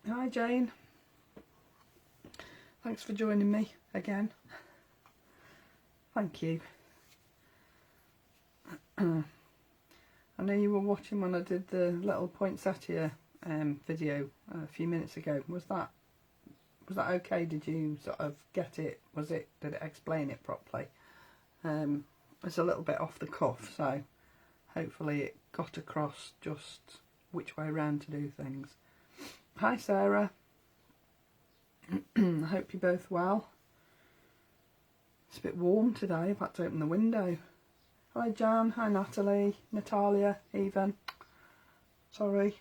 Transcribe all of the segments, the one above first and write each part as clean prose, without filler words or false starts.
Hi Jane, thanks for joining me again. Thank you. I know you were watching when I did the little poinsettia video a few minutes ago. Was that okay? Did you sort of get it? Did it explain it properly? It's a little bit off the cuff, so hopefully it got across just which way around to do things. Hi Sarah, I hope you're both well. It's a bit warm today, I've had to open the window. Hi Jan, hi Natalie, Natalia even. Sorry.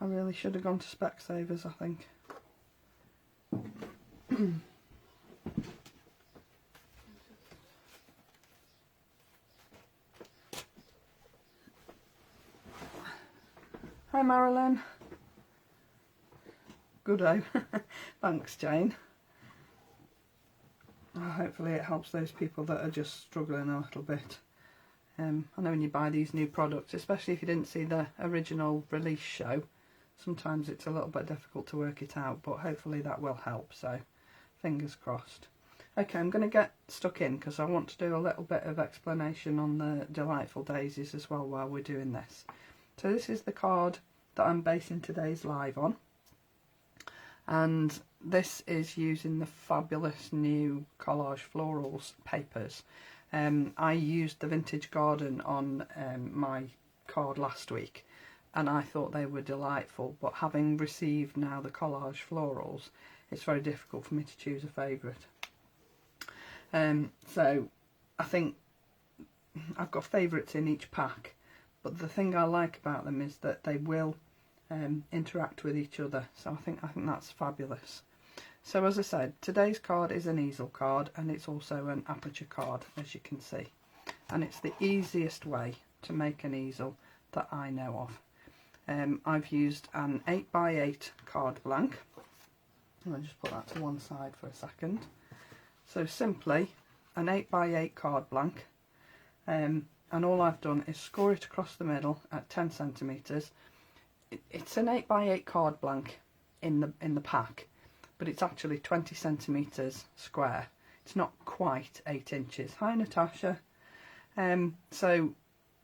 I really should have gone to Specsavers, I think. Hi Marilyn. Goodo. Thanks Jane. Hopefully it helps those people that are just struggling a little bit. I know when you buy these new products, especially if you didn't see the original release show, sometimes it's a little bit difficult to work it out, but hopefully that will help, so fingers crossed. Okay, I'm going to get stuck in because I want to do a little bit of explanation on the Delightful Daisies as well while we're doing this. So this is the card that I'm basing today's live on, and this is using the fabulous new Collage Florals papers. I used the Vintage Garden on my card last week and I thought they were delightful, but having received now the Collage Florals, it's very difficult for me to choose a favourite. So I think I've got favourites in each pack, but the thing I like about them is that they will interact with each other, so I think that's fabulous. So as I said, today's card is an easel card, and it's also an aperture card, as you can see, and it's the easiest way to make an easel that I know of. I've used an 8x8 card blank. I'll just put that to one side for a second. So simply an 8x8 card blank, and all I've done is score it across the middle at 10 centimetres. It's an 8x8 card blank in the pack, but it's actually 20 centimetres square. It's not quite 8 inches. Hi Natasha. So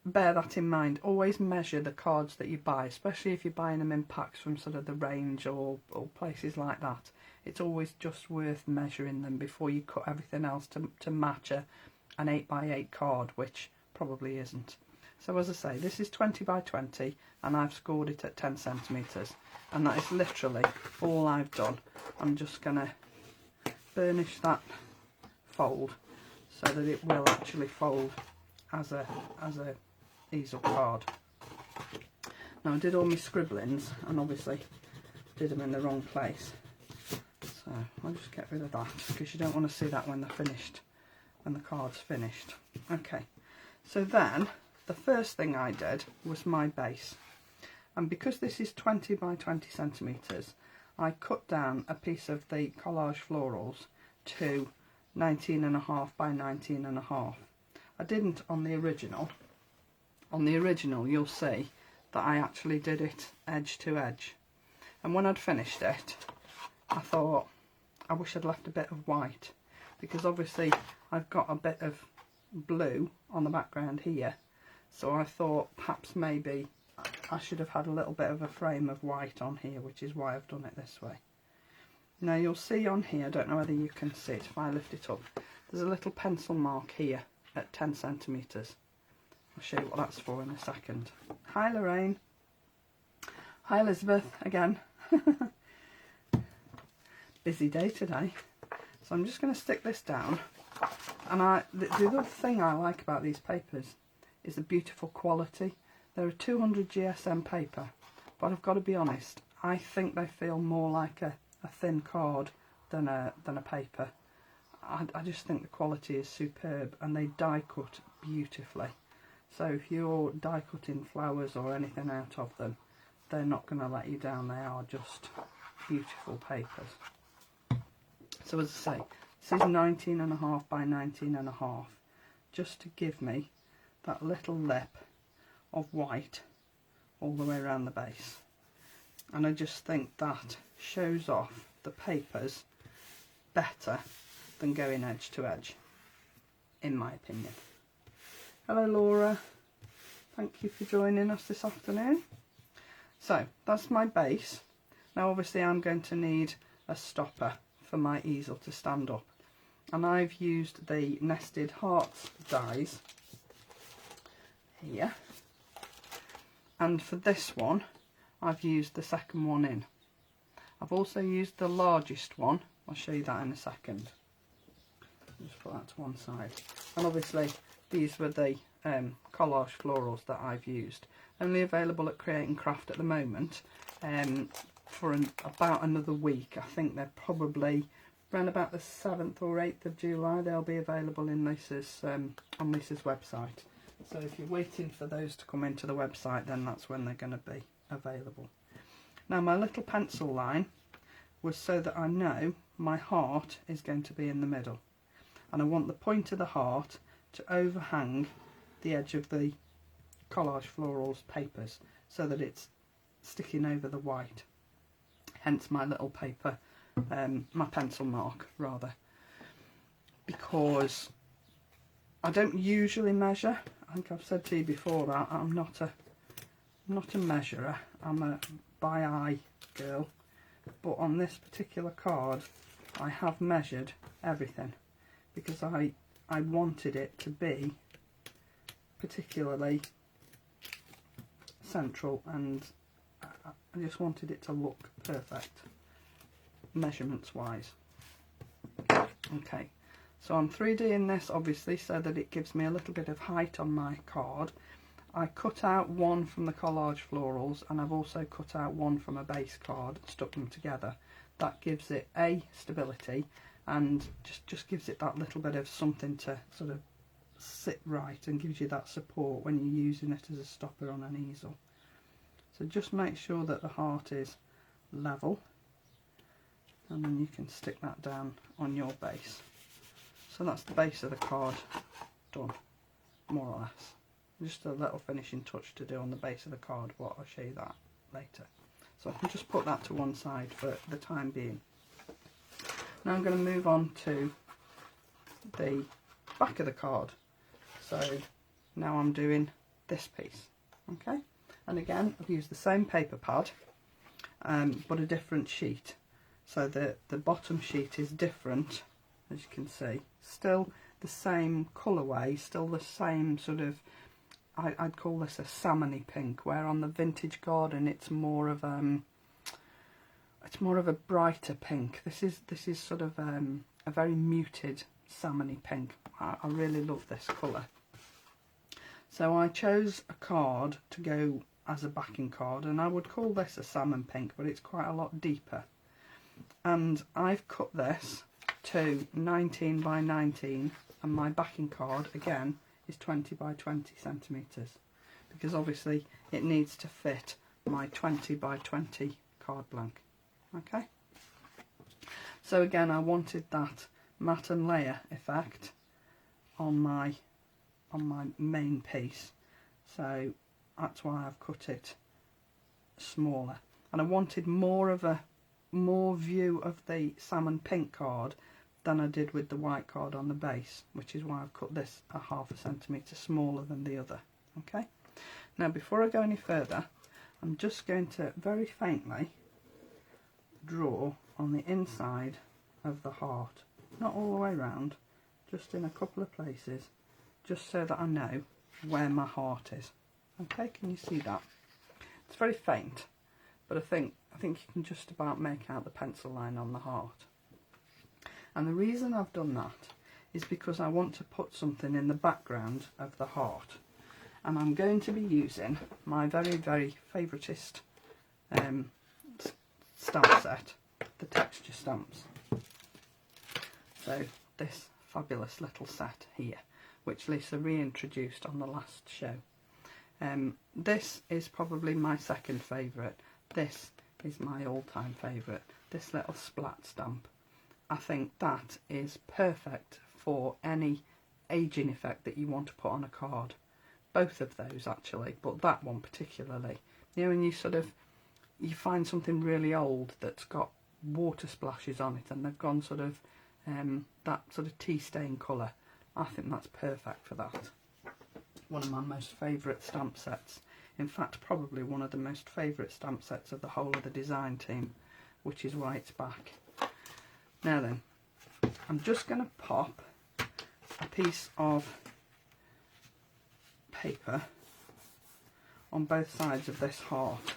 bear that in mind. Always measure the cards that you buy, especially if you're buying them in packs from sort of the range or places like that. It's always just worth measuring them before you cut everything else to match an 8x8 card, which probably isn't. So as I say, this is 20 by 20 and I've scored it at 10 centimetres, and that is literally all I've done. I'm just going to burnish that fold so that it will actually fold as a easel card. Now I did all my scribblings and obviously did them in the wrong place, so I'll just get rid of that because you don't want to see that when they're finished, when the card's finished. Okay, so then the first thing I did was my base, and because this is 20 by 20 centimetres, I cut down a piece of the Collage Florals to 19.5 by 19.5. I didn't on the original. On the original you'll see that I actually did it edge to edge, and when I'd finished it I thought I wish I'd left a bit of white, because obviously I've got a bit of blue on the background here, so I thought perhaps maybe I should have had a little bit of a frame of white on here, which is why I've done it this way. Now you'll see on here, I don't know whether you can see it if I lift it up, there's a little pencil mark here at 10 centimetres. I'll show you what that's for in a second. Hi Lorraine. Hi Elizabeth again. Busy day today. So I'm just going to stick this down, and the other thing I like about these papers is the beautiful quality. They're a 200 GSM paper, but I've got to be honest, I think they feel more like a thin card than a paper. I just think the quality is superb, and they die cut beautifully. So if you're die cutting flowers or anything out of them, they're not going to let you down. They are just beautiful papers. So as I say, this is 19.5 by 19.5, just to give me that little lip of white all the way around the base. and I just think that shows off the papers better than going edge to edge, in my opinion. Hello Laura, thank you for joining us this afternoon. So that's my base. Now obviously I'm going to need a stopper for my easel to stand up, and I've used the nested hearts dies here, and for this one I've used the second one in. I've also used the largest one, I'll show you that in a second. Just put that to one side, and obviously these were the Collage florals that I've used, only available at Create and Craft at the moment, for about another week. I think they're probably around about the 7th or 8th of July they'll be available in Lisa's on Lisa's website. So if you're waiting for those to come into the website, then that's when they're going to be available. Now my little pencil line was so that I know my heart is going to be in the middle, and I want the point of the heart to overhang the edge of the Collage Florals papers so that it's sticking over the white, hence my little paper, my pencil mark rather, because I don't usually measure. I think I've said to you before that I'm not a measurer, I'm a by eye girl, but on this particular card I have measured everything because I wanted it to be particularly central, and I just wanted it to look perfect measurements wise. Okay, so I'm 3Ding this obviously so that it gives me a little bit of height on my card. I cut out one from the Collage Florals, and I've also cut out one from a base card and stuck them together. That gives it stability, and just gives it that little bit of something to sort of sit right, and gives you that support when you're using it as a stopper on an easel. So just make sure that the heart is level, and then you can stick that down on your base. So that's the base of the card done, more or less. Just a little finishing touch to do on the base of the card, but I'll show you that later. So I can just put that to one side for the time being. Now I'm going to move on to the back of the card. So now I'm doing this piece, okay? And again, I've used the same paper pad, but a different sheet. So the bottom sheet is different, as you can see. Still the same colourway, still the same sort of, I'd call this a salmony pink, where on the Vintage Garden it's more of a brighter pink. This is sort of a very muted salmony pink. I really love this colour. So I chose a card to go as a backing card, and I would call this a salmon pink, but it's quite a lot deeper. And I've cut this to 19 by 19, and my backing card again is 20 by 20 centimetres, because obviously it needs to fit my 20 by 20 card blank. Okay, so again I wanted that matte and layer effect on my main piece, so that's why I've cut it smaller, and I wanted more view of the salmon pink card than I did with the white card on the base, which is why I've cut this a ½ centimetre smaller than the other. Okay, now before I go any further, I'm just going to very faintly draw on the inside of the heart, not all the way around, just in a couple of places, just so that I know where my heart is. Okay, can you see that? It's very faint, but I think you can just about make out the pencil line on the heart. And the reason I've done that is because I want to put something in the background of the heart, and I'm going to be using my very, very favouriteest stamp set, the texture stamps. So this fabulous little set here, which Lisa reintroduced on the last show. This is probably my second favourite. This is my all-time favourite, this little splat stamp. I think that is perfect for any aging effect that you want to put on a card. Both of those actually, but that one particularly. You know, when you find something really old that's got water splashes on it and they've gone sort of that sort of tea stain colour. I think that's perfect for that. One of my most favourite stamp sets. In fact, probably one of the most favourite stamp sets of the whole of the design team, which is why it's back. Now then, I'm just going to pop a piece of paper on both sides of this heart,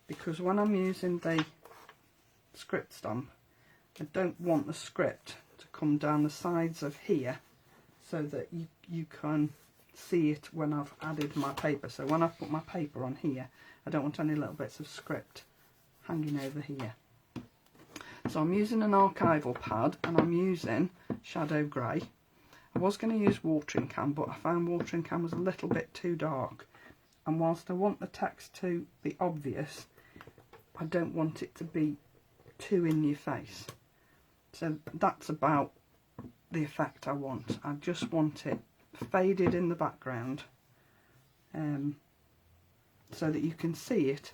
because when I'm using the script stamp, I don't want the script to come down the sides of here so that you can see it when I've added my paper. So when I put my paper on here, I don't want any little bits of script hanging over here. So I'm using an archival pad and I'm using Shadow Grey. I was going to use watering can, but I found watering can was a little bit too dark, and whilst I want the text to be obvious, I don't want it to be too in your face. So that's about the effect I want. I just want it faded in the background, so that you can see it,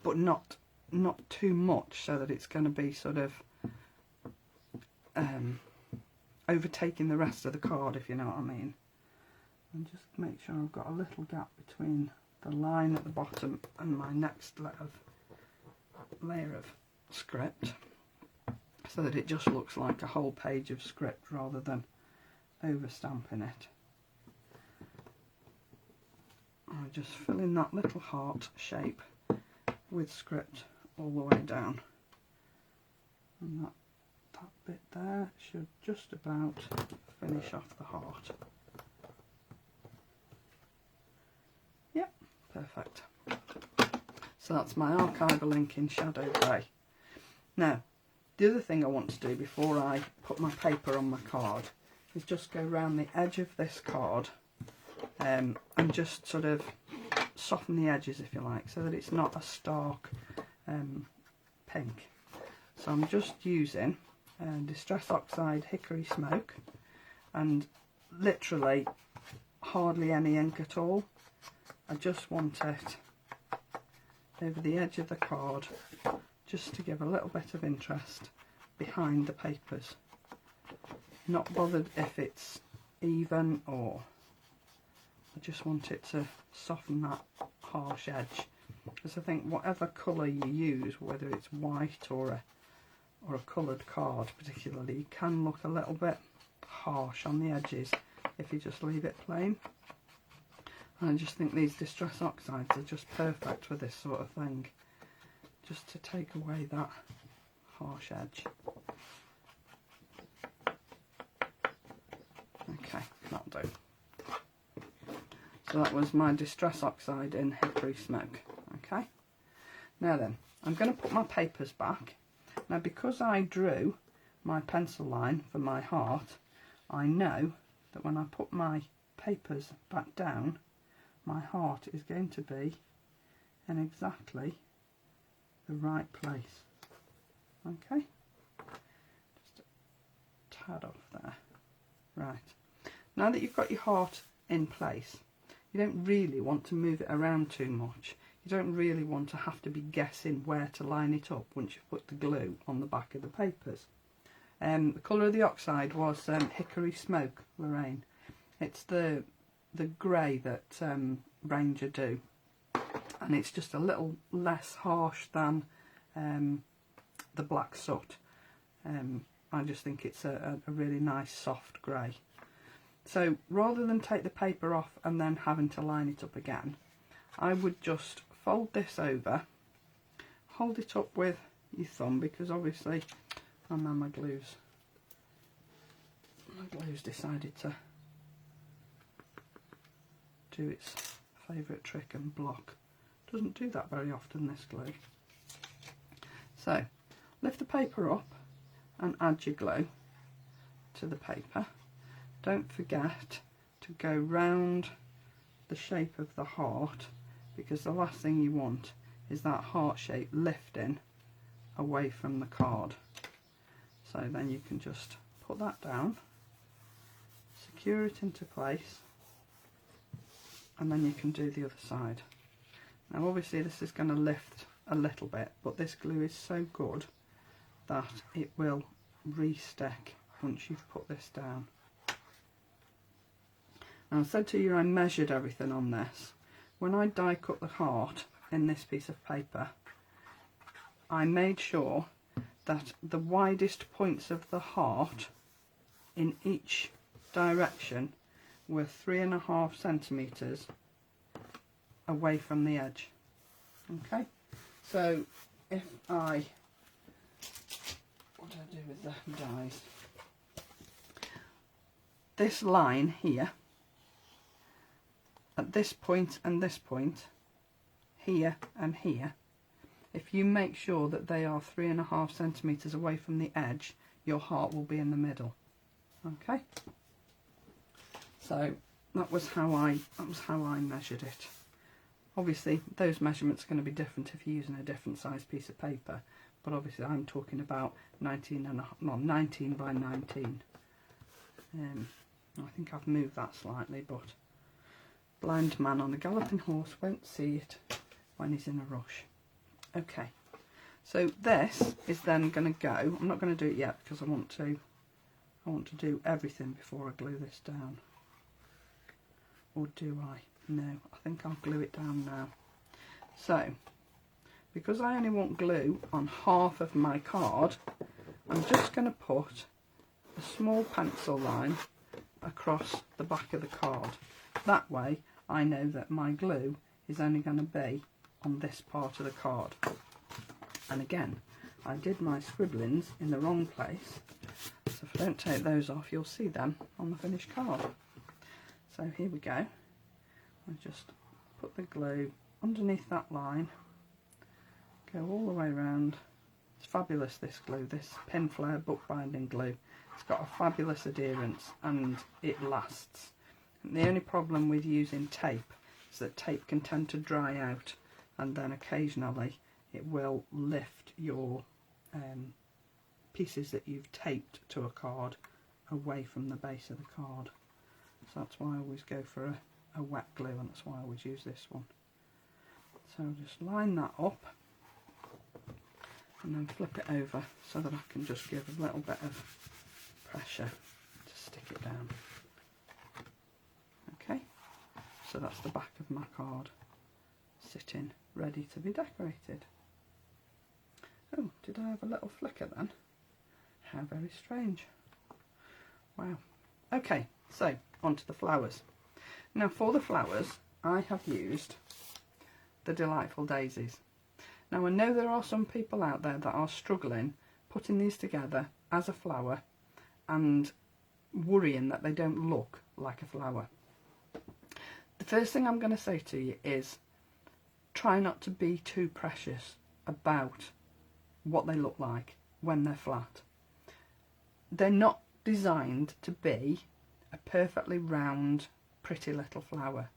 but not too much, so that it's going to be sort of overtaking the rest of the card, if you know what I mean. And just make sure I've got a little gap between the line at the bottom and my next layer of script, so that it just looks like a whole page of script rather than over stamping it. I just fill in that little heart shape with script all the way down, and that bit there should just about finish off the heart. Yep, perfect. So that's my archival ink in Shadow Grey. Now, the other thing I want to do before I put my paper on my card is just go around the edge of this card and just sort of soften the edges, if you like, so that it's not a stark pink. So I'm just using Distress Oxide Hickory Smoke, and literally hardly any ink at all. I just want it over the edge of the card, just to give a little bit of interest behind the papers. Not bothered if it's even, or I just want it to soften that harsh edge, because I think whatever colour you use, whether it's white or a coloured card particularly, you can look a little bit harsh on the edges if you just leave it plain. And I just think these Distress Oxides are just perfect for this sort of thing, just to take away that harsh edge. Okay, that'll do. So that was my Distress Oxide in Hickory Smoke. Okay, now then, I'm going to put my papers back. Now, because I drew my pencil line for my heart, I know that when I put my papers back down, my heart is going to be in exactly the right place. Okay, just a tad off there. Right, now that you've got your heart in place, you don't really want to move it around too much. You don't really want to have to be guessing where to line it up once you've put the glue on the back of the papers. The colour of the oxide was Hickory Smoke, Lorraine. It's the grey that Ranger do, and it's just a little less harsh than the black soot. I just think it's a really nice soft grey. So rather than take the paper off and then having to line it up again, I would just fold this over, hold it up with your thumb, because obviously, and then my glue's decided to do its favourite trick and block. Doesn't do that very often, this glue. So lift the paper up and add your glue to the paper. Don't forget to go round the shape of the heart, because the last thing you want is that heart shape lifting away from the card. So then you can just put that down, secure it into place, and then you can do the other side. Now obviously this is going to lift a little bit, but this glue is so good that it will re-stick once you've put this down. Now, I said to you I measured everything on this. When I die cut the heart in this piece of paper, I made sure that the widest points of the heart in each direction were 3.5 centimetres away from the edge. Okay, so if I, what do I do with the dies? This line here, at this point and this point, here and here, if you make sure that they are 3.5 centimetres away from the edge, your heart will be in the middle. Okay, so that was how I measured it. Obviously those measurements are going to be different if you're using a different size piece of paper, but obviously I'm talking about 19 by 19. I think I've moved that slightly, but blind man on a galloping horse won't see it when he's in a rush. Okay, so this is then going to go. I'm not going to do it yet because I want to do everything before I glue this down. Or do I? No, I think I'll glue it down now. So, because I only want glue on half of my card, I'm just going to put a small pencil line across the back of the card. That way I know that my glue is only going to be on this part of the card. And again, I did my scribblings in the wrong place, so if I don't take those off, you'll see them on the finished card. So here we go. I just put the glue underneath that line, go all the way around. It's fabulous, this glue, this pin flare bookbinding glue. It's got a fabulous adherence and it lasts. And the only problem with using tape is that tape can tend to dry out, and then occasionally it will lift your pieces that you've taped to a card away from the base of the card. So that's why I always go for a wet glue, and that's why I always use this one. So I'll just line that up and then flip it over so that I can just give a little bit of pressure to stick it down. Okay, so that's the back of my card sitting ready to be decorated. Oh, did I have a little flicker then? How very strange. Wow. Okay, so onto the flowers. Now for the flowers I have used the Delightful Daisies. Now I know there are some people out there that are struggling putting these together as a flower and worrying that they don't look like a flower. The first thing I'm going to say to you is try not to be too precious about what they look like when they're flat. They're not designed to be a perfectly round, pretty little flower.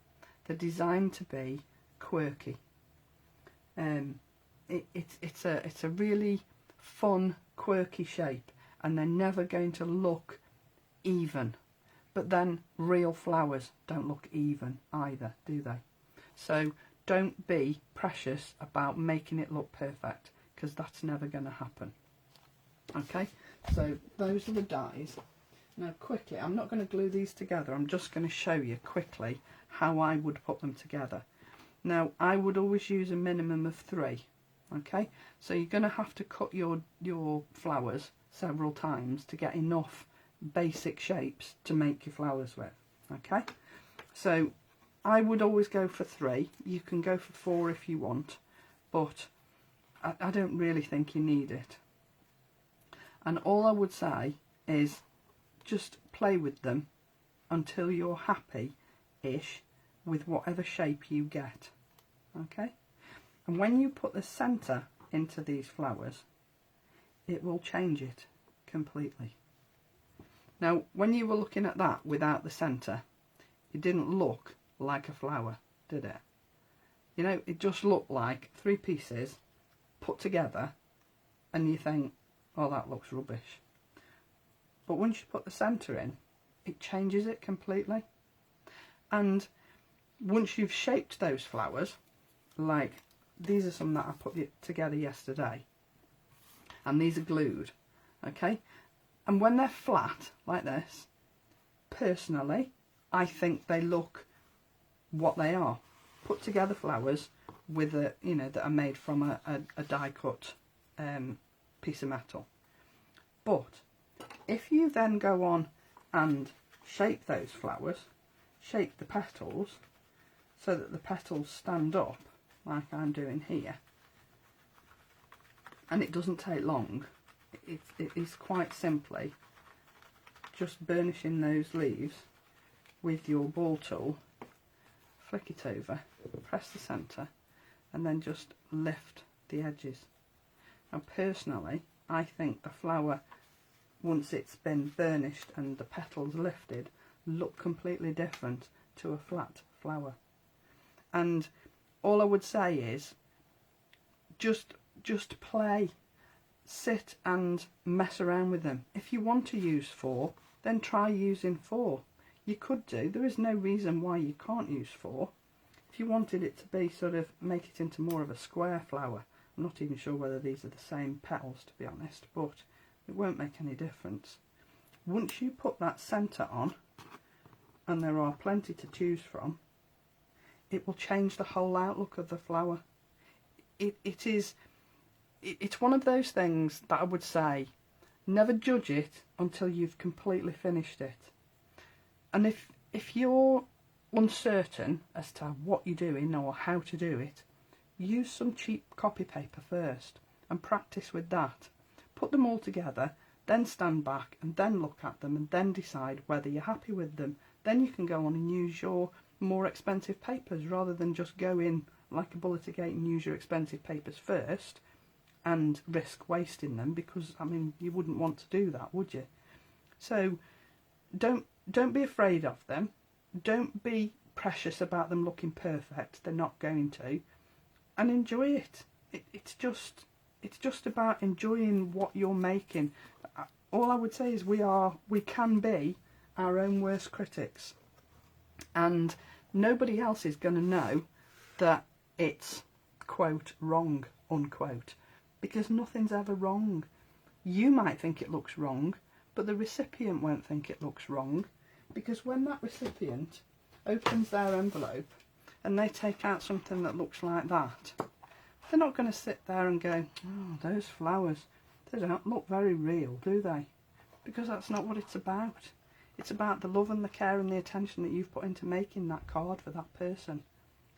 They're designed to be quirky. It's a really fun, quirky shape, and they're never going to look even. But then real flowers don't look even either, do they? So don't be precious about making it look perfect, because that's never going to happen. Okay, so those are the dies. Now quickly, I'm not going to glue these together, I'm just going to show you quickly how I would put them together. Now I would always use a minimum of 3. Okay, so you're going to have to cut your flowers several times to get enough basic shapes to make your flowers with. Okay, so I would always go for 3. You can go for 4 if you want, but I don't really think you need it. And all I would say is just play with them until you're happy-ish with whatever shape you get. Okay, and when you put the centre into these flowers, it will change it completely. Now when you were looking at that without the centre, it didn't look like a flower, did it? You know, it just looked like 3 pieces put together and you think, oh, that looks rubbish. But once you put the centre in, it changes it completely. And once you've shaped those flowers, like these are some that I put together yesterday, and these are glued, okay? And when they're flat like this, personally, I think they look what they are, put together flowers with a, you know, that are made from a die cut piece of metal. But if you then go on and shape those flowers, shape the petals so that the petals stand up like I'm doing here, and it doesn't take long, it is quite simply just burnishing those leaves with your ball tool, flick it over, press the centre, and then just lift the edges. Now personally, I think the flower, once it's been burnished and the petals lifted, look completely different to a flat flower. And all I would say is just play, sit and mess around with them. If you want to use 4, then try using 4. You could do, there is no reason why you can't use 4. If you wanted it to be sort of, make it into more of a square flower, I'm not even sure whether these are the same petals to be honest, but it won't make any difference. Once you put that centre on, and there are plenty to choose from, it will change the whole outlook of the flower. It's one of those things that I would say, never judge it until you've completely finished it. And if you're uncertain as to what you're doing or how to do it, use some cheap copy paper first and practice with that. Put them all together, then stand back and then look at them and then decide whether you're happy with them. Then you can go on and use your more expensive papers rather than just go in like a bullet gate and use your expensive papers first and risk wasting them, because I mean you wouldn't want to do that, would you? So don't be afraid of them. Don't be precious about them looking perfect. They're not going to. And enjoy it. It's just about enjoying what you're making. All I would say is we can be our own worst critics, and nobody else is going to know that it's quote wrong unquote, because nothing's ever wrong. You might think it looks wrong, but the recipient won't think it looks wrong, because when that recipient opens their envelope and they take out something that looks like that, they're not going to sit there and go, oh, those flowers, they don't look very real, do they? Because that's not what it's about. It's about the love and the care and the attention that you've put into making that card for that person.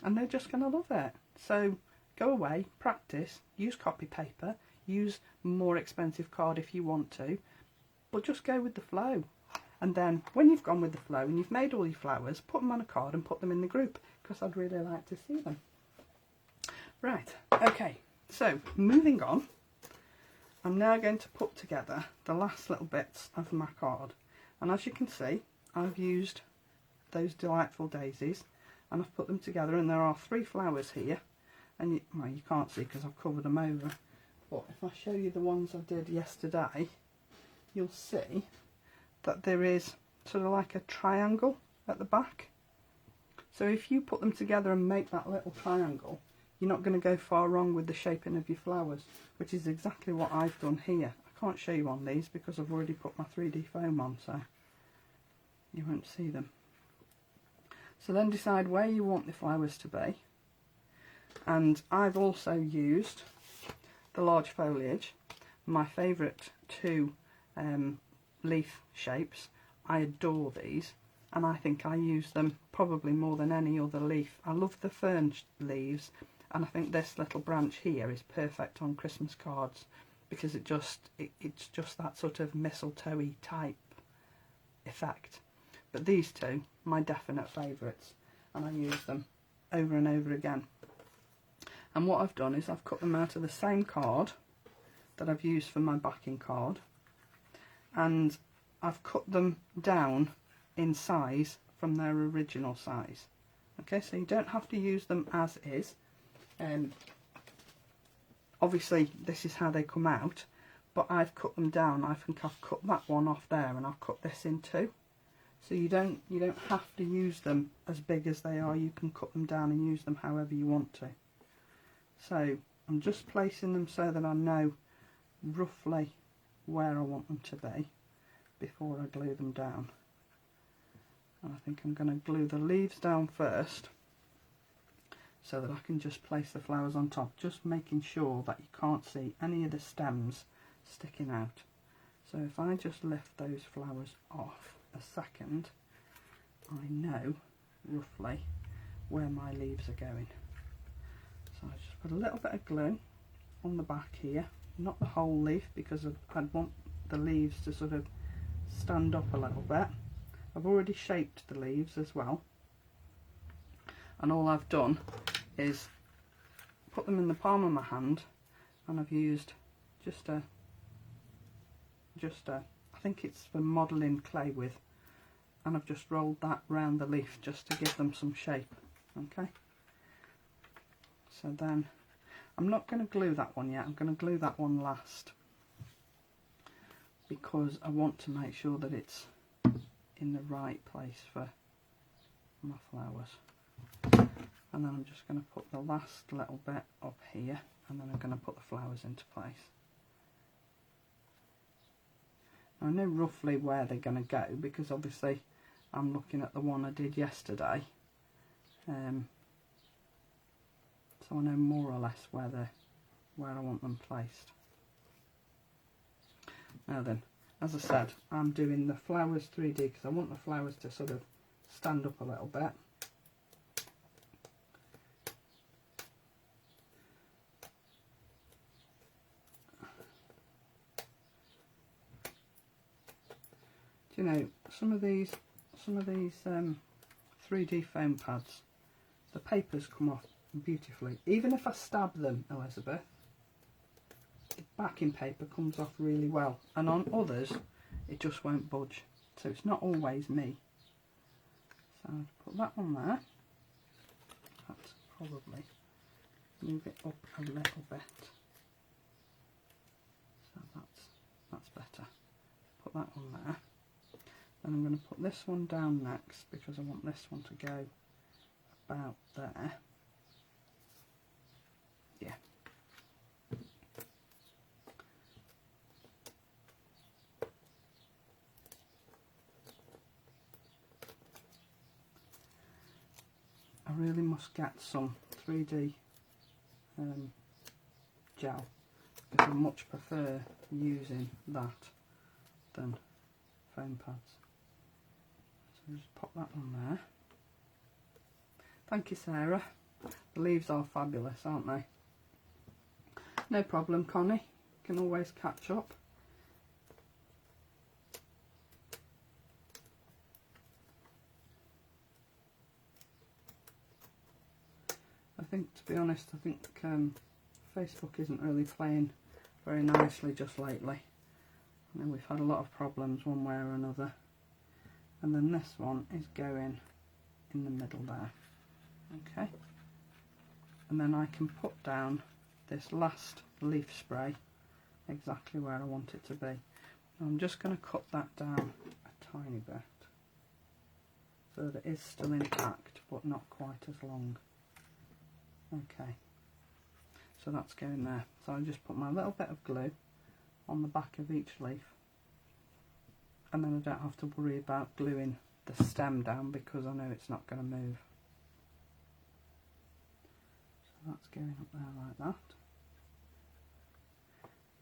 And they're just going to love it. So go away, practice, use copy paper, use more expensive card if you want to, but just go with the flow. And then when you've gone with the flow and you've made all your flowers, put them on a card and put them in the group, because I'd really like to see them. Right, okay, so moving on, I'm now going to put together the last little bits of my card. And as you can see, I've used those delightful daisies and I've put them together, and there are 3 flowers here, and you can't see because I've covered them over, but if I show you the ones I did yesterday, you'll see that there is sort of like a triangle at the back. So if you put them together and make that little triangle, you're not going to go far wrong with the shaping of your flowers, which is exactly what I've done here. I can't show you on these because I've already put my 3D foam on, so you won't see them. So then decide where you want the flowers to be. And I've also used the large foliage, my favourite 2 leaf shapes. I adore these, and I think I use them probably more than any other leaf. I love the fern leaves, and I think this little branch here is perfect on Christmas cards, because it's just that sort of mistletoe-y type effect. But these 2, my definite favourites, and I use them over and over again. And what I've done is I've cut them out of the same card that I've used for my backing card, and I've cut them down in size from their original size. Okay, so you don't have to use them as is. Obviously this is how they come out, but I've cut them down. I think I've cut that one off there, and I've cut this in 2. So you don't have to use them as big as they are. You can cut them down and use them however you want to. So I'm just placing them so that I know roughly where I want them to be before I glue them down. And I think I'm going to glue the leaves down first so that I can just place the flowers on top, just making sure that you can't see any of the stems sticking out. So if I just lift those flowers off a second, I know roughly where my leaves are going. So I just put a little bit of glue on the back here, not the whole leaf, because I'd want the leaves to sort of stand up a little bit. I've already shaped the leaves as well, and all I've done is put them in the palm of my hand, and I've used just a I think it's for modelling clay with, and I've just rolled that round the leaf just to give them some shape. Okay, so then I'm not going to glue that one yet, I'm going to glue that one last, because I want to make sure that it's in the right place for my flowers. And then I'm just going to put the last little bit up here, and then I'm going to put the flowers into place. Now I know roughly where they're going to go, because obviously I'm looking at the one I did yesterday, so I know more or less where I want them placed. Now then, as I said, I'm doing the flowers 3D because I want the flowers to sort of stand up a little bit. Do you know, some of these 3D foam pads, the papers come off beautifully. Even if I stab them, Elizabeth, the backing paper comes off really well, and on others it just won't budge. So it's not always me. So I'll put that one there. That's probably move it up a little bit. So that's better. Put that one there. Then I'm going to put this one down next, because I want this one to go about there. Yeah. I really must get some 3D gel, because I much prefer using that than foam pads. So just pop that on there. Thank you, Sarah. The leaves are fabulous, aren't they? No problem, Connie. Can always catch up. I think, to be honest, I think Facebook isn't really playing very nicely just lately. I know we've had a lot of problems one way or another. And then this one is going in the middle there. Okay. And then I can put down this last leaf spray exactly where I want it to be. Now I'm just going to cut that down a tiny bit so that it is still intact but not quite as long. Okay, so that's going there. So I'll just put my little bit of glue on the back of each leaf, and then I don't have to worry about gluing the stem down because I know it's not going to move. So that's going up there like that.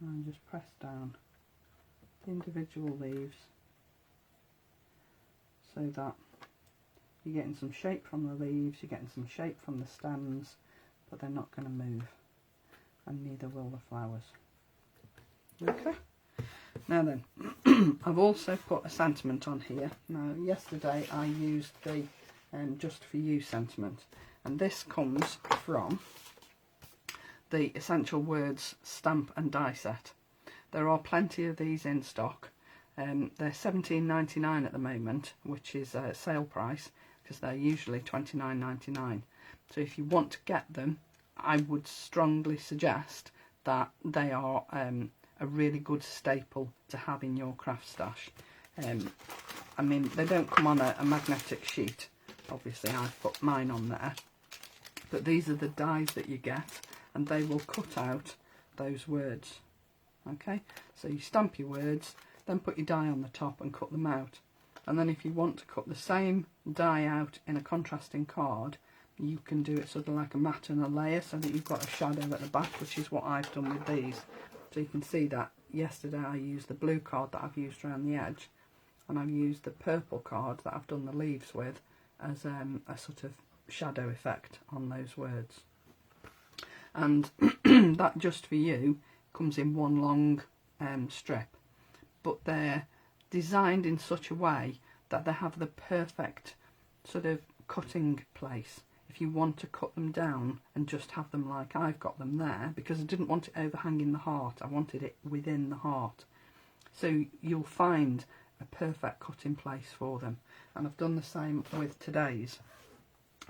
And just press down the individual leaves so that you're getting some shape from the leaves, you're getting some shape from the stems, but they're not going to move, and neither will the flowers. Okay. Now then, I've also put a sentiment on here. Now, yesterday I used the Just For You sentiment, and this comes from the Essential Words stamp and die set. There are plenty of these in stock. They're $17.99 at the moment, which is a sale price, because they're usually $29.99. So if you want to get them, I would strongly suggest that they are a really good staple to have in your craft stash. I mean, they don't come on a magnetic sheet. Obviously, I've put mine on there. But these are the dies that you get. and they will cut out those words. Okay, so you stamp your words, then put your die on the top and cut them out. And then if you want to cut the same die out in a contrasting card, you can do it sort of like a matte and a layer, so that you've got a shadow at the back, which is what I've done with these. So you can see that yesterday I used the blue card that I've used around the edge, and I've used the purple card that I've done the leaves with as a sort of shadow effect on those words. And that Just For You comes in one long strip, but they're designed in such a way that they have the perfect sort of cutting place. If you want to cut them down and just have them like I've got them there, because I didn't want it overhanging the heart, I wanted it within the heart. So you'll find a perfect cutting place for them. And I've done the same with today's,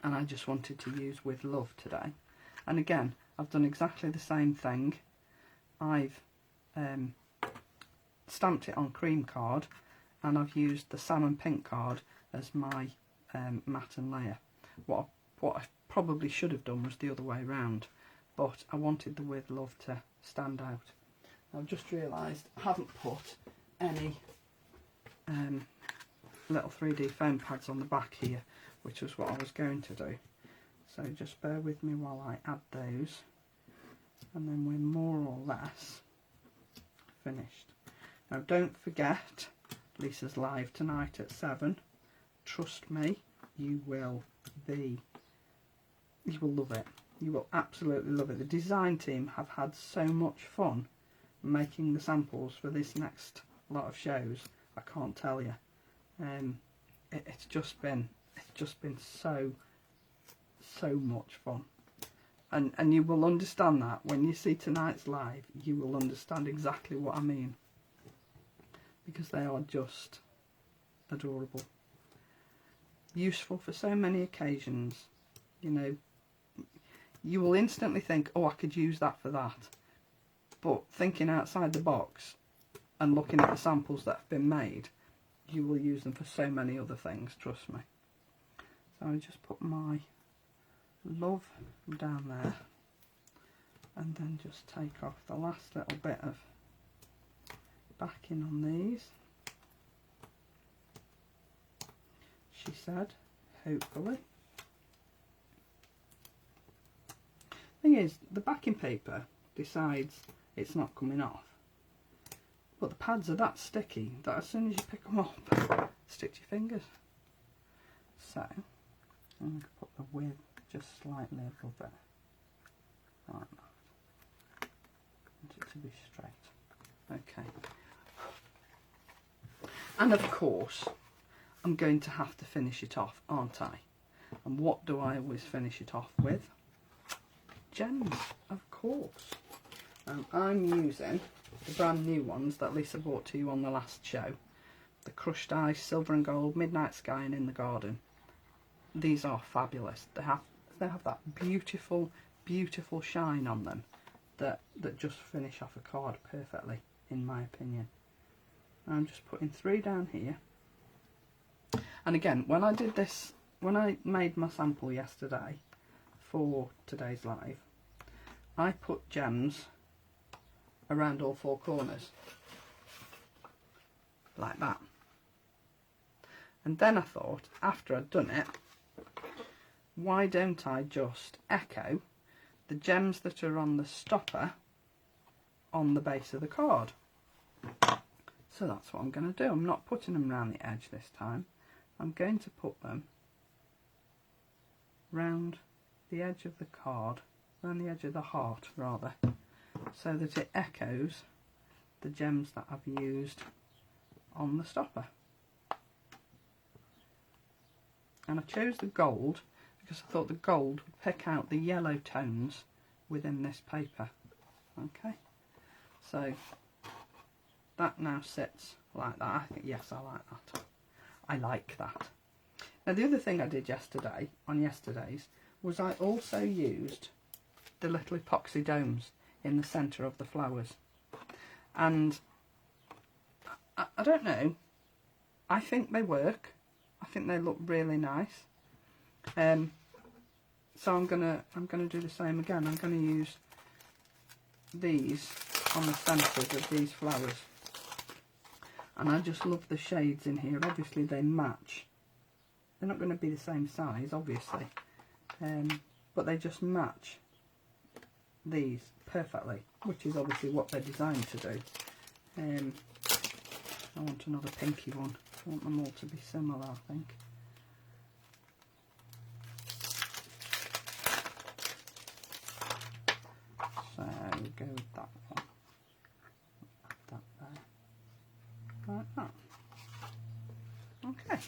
and I just wanted to use With Love today. And again, I've done exactly the same thing. I've stamped it on cream card, and I've used the salmon pink card as my matte and layer. What I probably should have done was the other way around, but I wanted the With Love to stand out. I've just realised I haven't put any little 3D foam pads on the back here, which was what I was going to do. So just bear with me while I add those, and then we're more or less finished. Now don't forget, Lisa's live tonight at 7. Trust me, you will love it. You will absolutely love it. The design team have had so much fun making the samples for this next lot of shows. I can't tell you. It's just been so much fun, and you will understand that when you see tonight's live. You will understand exactly what I mean, because they are just adorable, useful for so many occasions. You know, you will instantly think, oh, I could use that for that, but thinking outside the box and looking at the samples that have been made, you will use them for so many other things, trust me. So I just put my love down there, and then just take off the last little bit of backing on these. She said, hopefully. Thing is, the backing paper decides it's not coming off, but the pads are that sticky that as soon as you pick them up, stick to your fingers. So I'm going to put the width just slightly above it, like that. I want it to be straight. Okay. And of course, I'm going to have to finish it off, aren't I? And what do I always finish it off with? Gems, of course. I'm using the brand new ones that Lisa brought to you on the last show. The Crushed Ice, Silver and Gold, Midnight Sky and In the Garden. These are fabulous. They have that beautiful, beautiful shine on them that just finish off a card perfectly, in my opinion. I'm just putting 3 down here. And again, when I did this, when I made my sample yesterday for today's live, I put gems around all 4 corners, like that. And then I thought, after I'd done it, why don't I just echo the gems that are on the stopper on the base of the card? So that's what I'm going to do. I'm not putting them around the edge this time. I'm going to put them round the edge of the card, around the edge of the heart rather, so that it echoes the gems that I've used on the stopper. And I chose the gold because I thought the gold would pick out the yellow tones within this paper. Okay, so that now sits like that. I think, yes, I like that. I like that. Now the other thing I did yesterday, on yesterday's, was I also used the little epoxy domes in the centre of the flowers. And I don't know, I think they work. I think they look really nice. So I'm gonna do the same again. I'm gonna use these on the centres of these flowers. And I just love the shades in here. Obviously they match. They're not going to be the same size, obviously. But they just match these perfectly, which is obviously what they're designed to do. I want another pinky one. I want them all to be similar, I think. So we'll go with that one. Add that there. Like that. Okay.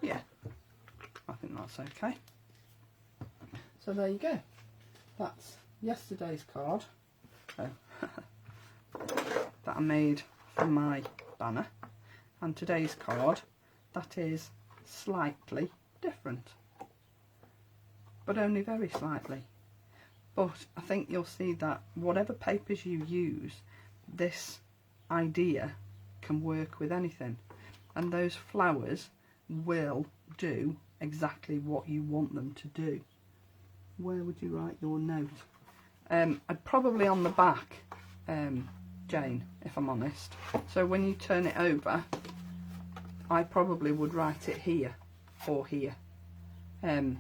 Yeah, I think that's okay. So there you go. That's yesterday's card that I made for my banner, and today's card that is slightly different, but only very slightly. But I think you'll see that whatever papers you use, this idea can work with anything, and those flowers will do exactly what you want them to do. Where would you write your note? I'd probably on the back, Jane, if I'm honest. So when you turn it over, I probably would write it here or here. I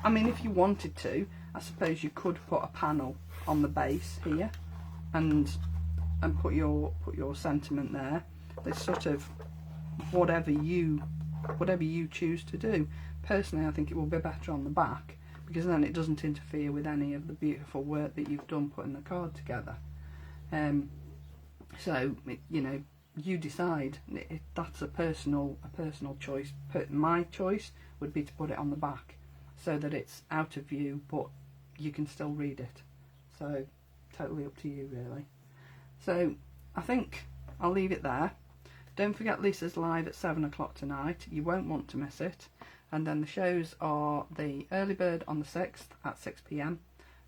mean, if you wanted to, I suppose you could put a panel on the base here and put your sentiment there. It's sort of whatever you choose to do. Personally, I think it will be better on the back, because then it doesn't interfere with any of the beautiful work that you've done putting the card together. So you know, you decide. That's a personal choice. My choice would be to put it on the back, so that it's out of view, but you can still read it. So totally up to you, really. So I think I'll leave it there. Don't forget Lisa's live at 7 o'clock tonight. You won't want to miss it. And then the shows are the early bird on the 6th at 6 p.m.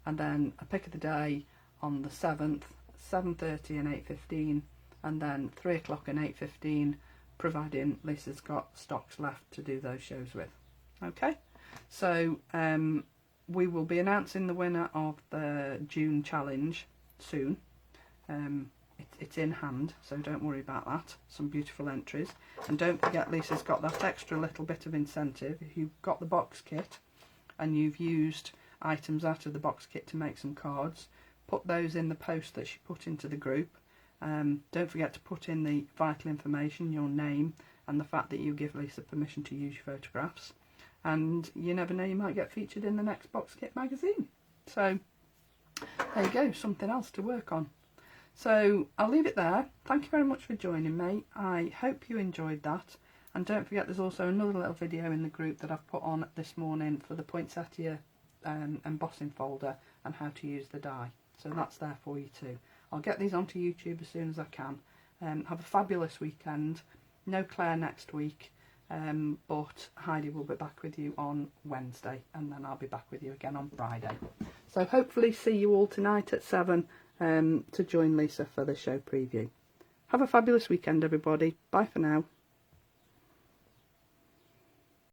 and then a pick of the day on the 7th, 7:30 and 8:15, and then 3 o'clock and 8:15, providing Lisa's got stocks left to do those shows with. Okay, so we will be announcing the winner of the June challenge soon. It's in hand, so don't worry about that. Some beautiful entries, and don't forget Lisa's got that extra little bit of incentive. If you've got the box kit and you've used items out of the box kit to make some cards, put those in the post that she put into the group. Don't forget to put in the vital information, your name, and the fact that you give Lisa permission to use your photographs. And you never know, you might get featured in the next box kit magazine. So there you go, something else to work on. So I'll leave it there. Thank you very much for joining me. I hope you enjoyed that. And don't forget, there's also another little video in the group that I've put on this morning for the poinsettia embossing folder and how to use the die. So that's there for you too. I'll get these onto YouTube as soon as I can. Have a fabulous weekend. No Claire next week, but Heidi will be back with you on Wednesday, and then I'll be back with you again on Friday. So hopefully see you all tonight at 7 to join Lisa for the show preview. Have a fabulous weekend, everybody. Bye for now.